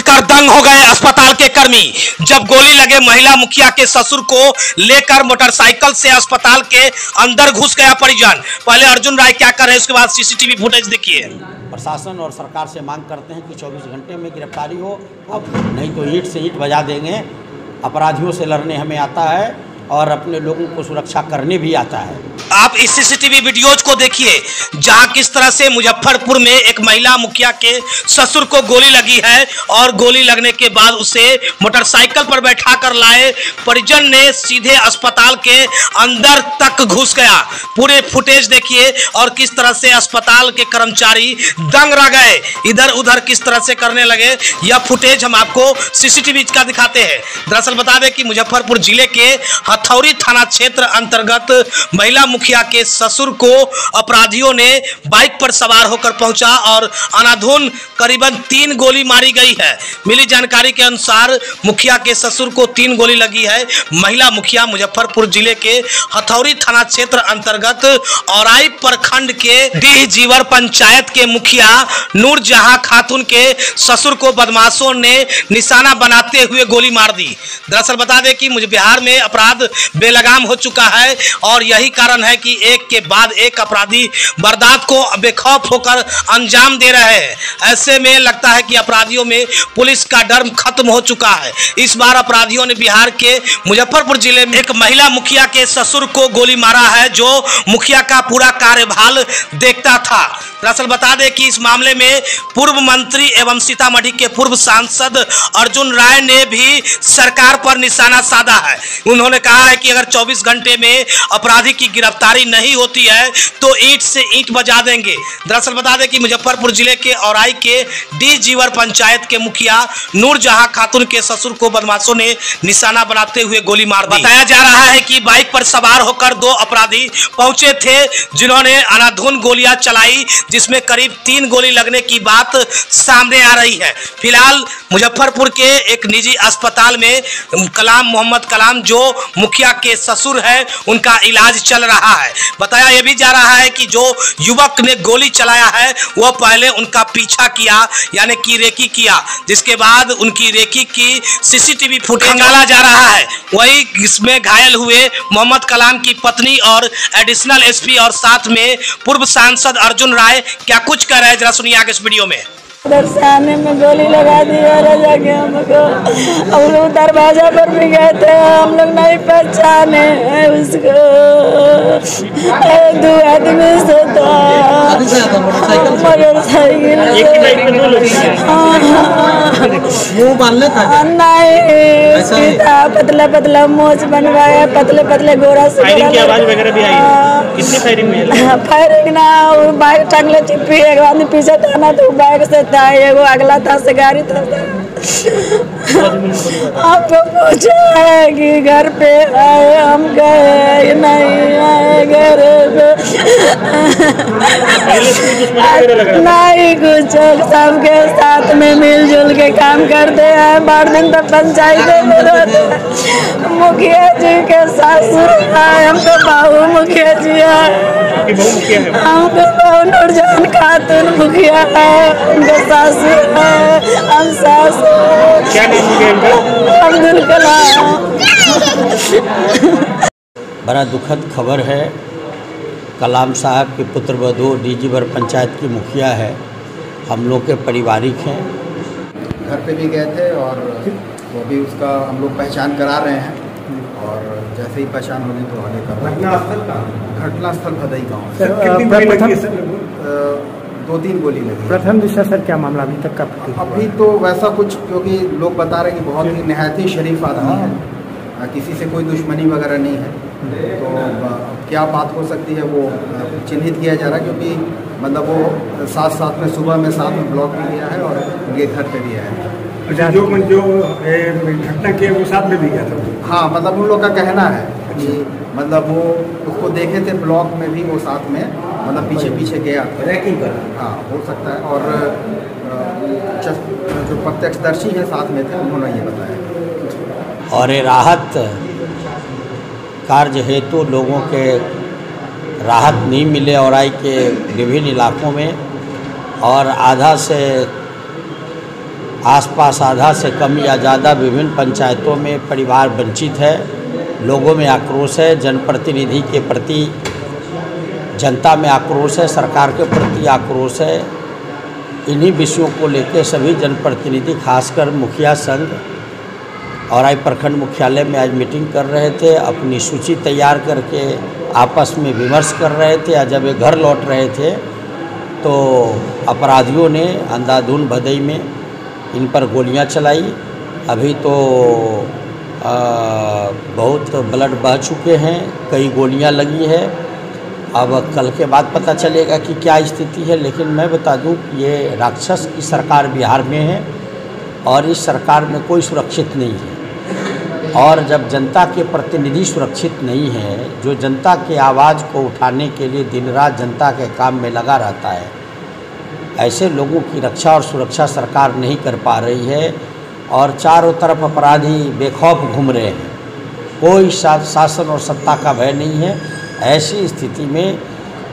देखकर दंग हो गए अस्पताल के कर्मी जब गोली लगे महिला मुखिया के ससुर को लेकर मोटरसाइकिल से अस्पताल के अंदर घुस गया परिजन। पहले अर्जुन राय क्या कर रहे हैं, उसके बाद सीसीटीवी फुटेज देखिए। प्रशासन और सरकार से मांग करते हैं कि 24 घंटे में गिरफ्तारी हो, अब नहीं तो ईंट से ईंट बजा देंगे। अपराधियों से लड़ने हमें आता है और अपने लोगों को सुरक्षा करने भी आता है। आप इस सीसीटीवी वीडियोज को देखिए जहां किस तरह से मुजफ्फरपुर में एक महिला मुखिया के ससुर को गोली लगी है और गोली लगने के बाद उसे मोटरसाइकिल पर बैठा कर लाए परिजन ने सीधे अस्पताल के अंदर तक घुस गया। पूरे फुटेज देखिए और किस तरह से अस्पताल के कर्मचारी दंग रह गए, इधर उधर किस तरह से करने लगे। यह फुटेज हम आपको सीसीटीवी का दिखाते हैं। दरअसल बता दें कि मुजफ्फरपुर जिले के हथौड़ी थाना क्षेत्र अंतर्गत महिला मुखिया के ससुर को अपराधियों ने बाइक पर सवार होकर पहुंचा और अनाधुन करीबन 3 गोली मारी गई है। मिली जानकारी के अनुसार मुखिया के ससुर को 3 गोली लगी है। महिला मुखिया मुजफ्फरपुर जिले के हथौड़ी थाना क्षेत्र अंतर्गत औराई प्रखंड के डीह जीवर पंचायत के मुखिया नूरजहां खातून के ससुर को बदमाशों ने निशाना बनाते हुए गोली मार दी। दरअसल बता दें कि मुझे बिहार में अपराध बेलगाम हो चुका है और यही कारण है कि एक के बाद एक अपराधी वारदात को बेखौफ होकर अंजाम दे रहे हैं। ऐसे में लगता है कि अपराधियों में पुलिस का डर खत्म हो चुका है। इस बार अपराधियों ने बिहार के मुजफ्फरपुर जिले में एक महिला मुखिया के ससुर को गोली मारा है जो मुखिया का पूरा कार्यभार देखता था। दरअसल बता दें कि इस मामले में पूर्व मंत्री एवं सीतामढ़ी के पूर्व सांसद अर्जुन राय ने भी सरकार पर निशाना साधा है। उन्होंने कहा है कि अगर 24 घंटे में अपराधी की गिरफ्तारी नहीं होती है तो ईंट से ईंट बजा देंगे। दरअसल बता दें कि मुजफ्फरपुर जिले के औराई के डी जीवर पंचायत के मुखिया नूरजहां खातून के ससुर को बदमाशों ने निशाना बनाते हुए गोली मार दी। बताया जा रहा है कि बाइक पर सवार होकर 2 अपराधी पहुंचे थे जिन्होंने अनाधुन गोलियां चलाई, जिसमें करीब 3 गोली लगने की बात सामने आ रही है। फिलहाल मुजफ्फरपुर के एक निजी अस्पताल में मोहम्मद कलाम जो मुखिया के ससुर है उनका इलाज चल रहा है। बताया यह भी जा रहा है कि जो युवक ने गोली चलाया है वह पहले उनका पीछा किया यानी कि रेकी किया, जिसके बाद उनकी रेकी की सीसीटीवी फुटेज निकाला जा रहा है। वही इसमें घायल हुए मोहम्मद कलाम की पत्नी और एडिशनल एसपी और साथ में पूर्व सांसद अर्जुन राय क्या कुछ कह रहे हैं, जरा सुनिए आगे इस वीडियो में। दरसाने में गोली लगा दी और जाके हमको, हम लोग दरवाजा पर भी गए थे, हम लोग नहीं पहचाने उसको। 2 आदमी से था मोटरसाइकिल नहीं था, पतला पतला मोच बनवाया, पतले पतले गोरा से आवाज वगैरह भी आई। कितनी फायरिंग हुई? फायरिंग ना बाइक टांगले चिप्पी, एक आदमी पीछे था ना तो बाइक से था, एगो अगला था से गाड़ी था। आपको पूछा है कि घर पे आए, हम गए नहीं आए घर पे नहीं कुछ, सबके साथ में मिलजुल के काम करते हैं। 12 दिन तक पंचायत में रहते हैं। मुखिया जी के ससुर है, हम तो बहू मुखिया जी है, हमको बहू नूरजहां खातून मुखिया है, उनके ससुर है, हम सासू। क्या अब्दुल कलाम। बड़ा दुखद खबर है। कलाम साहब के पुत्र वधू डी जीवर पंचायत की मुखिया है, हम लोग के पारिवारिक हैं। घर पे भी गए थे और वो भी उसका हम लोग पहचान करा रहे हैं और जैसे ही पहचान होगी तो आगे कर रहे हैं। घटना स्थल भदई गाँव। 2-3 गोली लगी। प्रथम दृष्टया सर क्या मामला अभी तक का? अभी तो वैसा कुछ, क्योंकि लोग बता रहे हैं कि बहुत ही निहायत ही शरीफ आदमी है, किसी से कोई दुश्मनी वगैरह नहीं है। तो क्या बात हो सकती है वो चिन्हित किया जा रहा है, क्योंकि मतलब वो साथ में सुबह में साथ में ब्लॉक भी किया है और उनके घर पे भी आया है। जो घटना की वो साथ में भी गया था? हाँ, मतलब उन लोग का कहना है कि मतलब वो उसको देखे थे ब्लॉक में भी, वो साथ में मतलब पीछे गया रैकिंग कर। हाँ, हो सकता है। और जो प्रत्यक्षदर्शी है साथ में थे उन्होंने ये बताया। और ये राहत कार्य हेतु लोगों के राहत नहीं मिले औराई के विभिन्न इलाकों में, और आधा से आसपास आधा से कम या ज़्यादा विभिन्न पंचायतों में परिवार वंचित है। लोगों में आक्रोश है, जनप्रतिनिधि के प्रति जनता में आक्रोश है, सरकार के प्रति आक्रोश है। इन्हीं विषयों को लेकर सभी जनप्रतिनिधि, खासकर मुखिया संघ और प्रखंड मुख्यालय में आज मीटिंग कर रहे थे। अपनी सूची तैयार करके आपस में विमर्श कर रहे थे। आज जब वे घर लौट रहे थे तो अपराधियों ने अंधाधुंध भदई में इन पर गोलियां चलाई। अभी तो बहुत ब्लड बह चुके हैं, कई गोलियां लगी है। अब कल के बाद पता चलेगा कि क्या स्थिति है। लेकिन मैं बता दूं कि ये राक्षस की सरकार बिहार में है और इस सरकार में कोई सुरक्षित नहीं है। और जब जनता के प्रतिनिधि सुरक्षित नहीं है, जो जनता के आवाज़ को उठाने के लिए दिन रात जनता के काम में लगा रहता है, ऐसे लोगों की रक्षा और सुरक्षा सरकार नहीं कर पा रही है और चारों तरफ अपराधी बेखौफ घूम रहे हैं। कोई शासन और सत्ता का भय नहीं है। ऐसी स्थिति में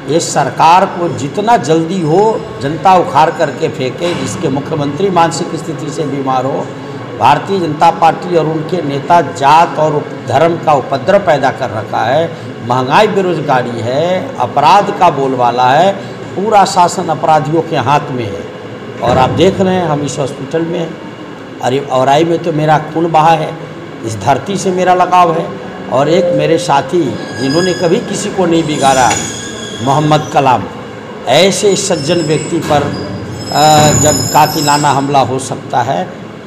इस सरकार को जितना जल्दी हो जनता उखाड़ करके फेंके, जिसके मुख्यमंत्री मानसिक स्थिति से बीमार हो। भारतीय जनता पार्टी और उनके नेता जात और धर्म का उपद्रव पैदा कर रखा है। महंगाई, बेरोजगारी है, अपराध का बोलबाला है। पूरा शासन अपराधियों के हाथ में है। और आप देख रहे हैं हम इस हॉस्पिटल में हैं। अरे औराई में तो मेरा खून बहा है, इस धरती से मेरा लगाव है। और एक मेरे साथी जिन्होंने कभी किसी को नहीं बिगाड़ा, मोहम्मद कलाम, ऐसे सज्जन व्यक्ति पर जब कातिलाना हमला हो सकता है,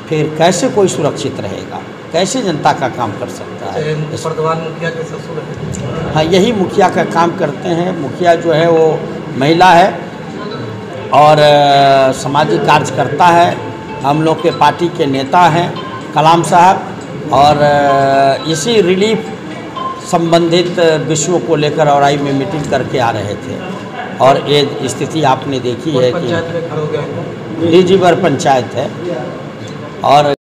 फिर कैसे कोई सुरक्षित रहेगा? कैसे जनता का काम कर सकता है? वर्तमान मुखिया के ससुर है। हाँ, यही मुखिया का काम करते हैं। मुखिया जो है वो महिला है और सामाजिक कार्यकर्ता है। हम लोग के पार्टी के नेता हैं कलाम साहब, और इसी रिलीफ संबंधित विषयों को लेकर औराई में मीटिंग करके आ रहे थे। और ये स्थिति आपने देखी है कि डीजीवर पंचायत है। और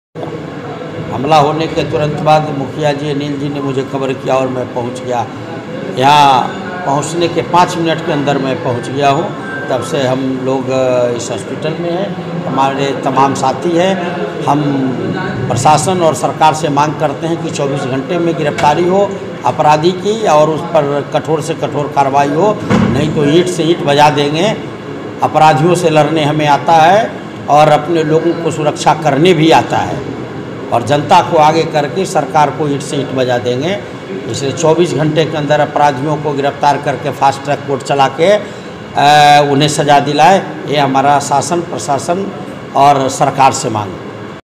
हमला होने के तुरंत बाद मुखिया जी अनिल जी ने मुझे खबर किया और मैं पहुंच गया। यहाँ पहुंचने के 5 मिनट के अंदर मैं पहुंच गया हूं। तब से हम लोग इस हॉस्पिटल में हैं, हमारे तमाम साथी हैं। हम प्रशासन और सरकार से मांग करते हैं कि 24 घंटे में गिरफ्तारी हो अपराधी की और उस पर कठोर से कठोर कार्रवाई हो, नहीं तो ईंट से ईंट बजा देंगे। अपराधियों से लड़ने हमें आता है और अपने लोगों को सुरक्षा करने भी आता है, और जनता को आगे करके सरकार को ईंट से ईंट बजा देंगे। इसलिए 24 घंटे के अंदर अपराधियों को गिरफ्तार करके फास्ट ट्रैक कोर्ट चला के उन्हें सज़ा दिलाए, ये हमारा शासन, प्रशासन और सरकार से मांग है।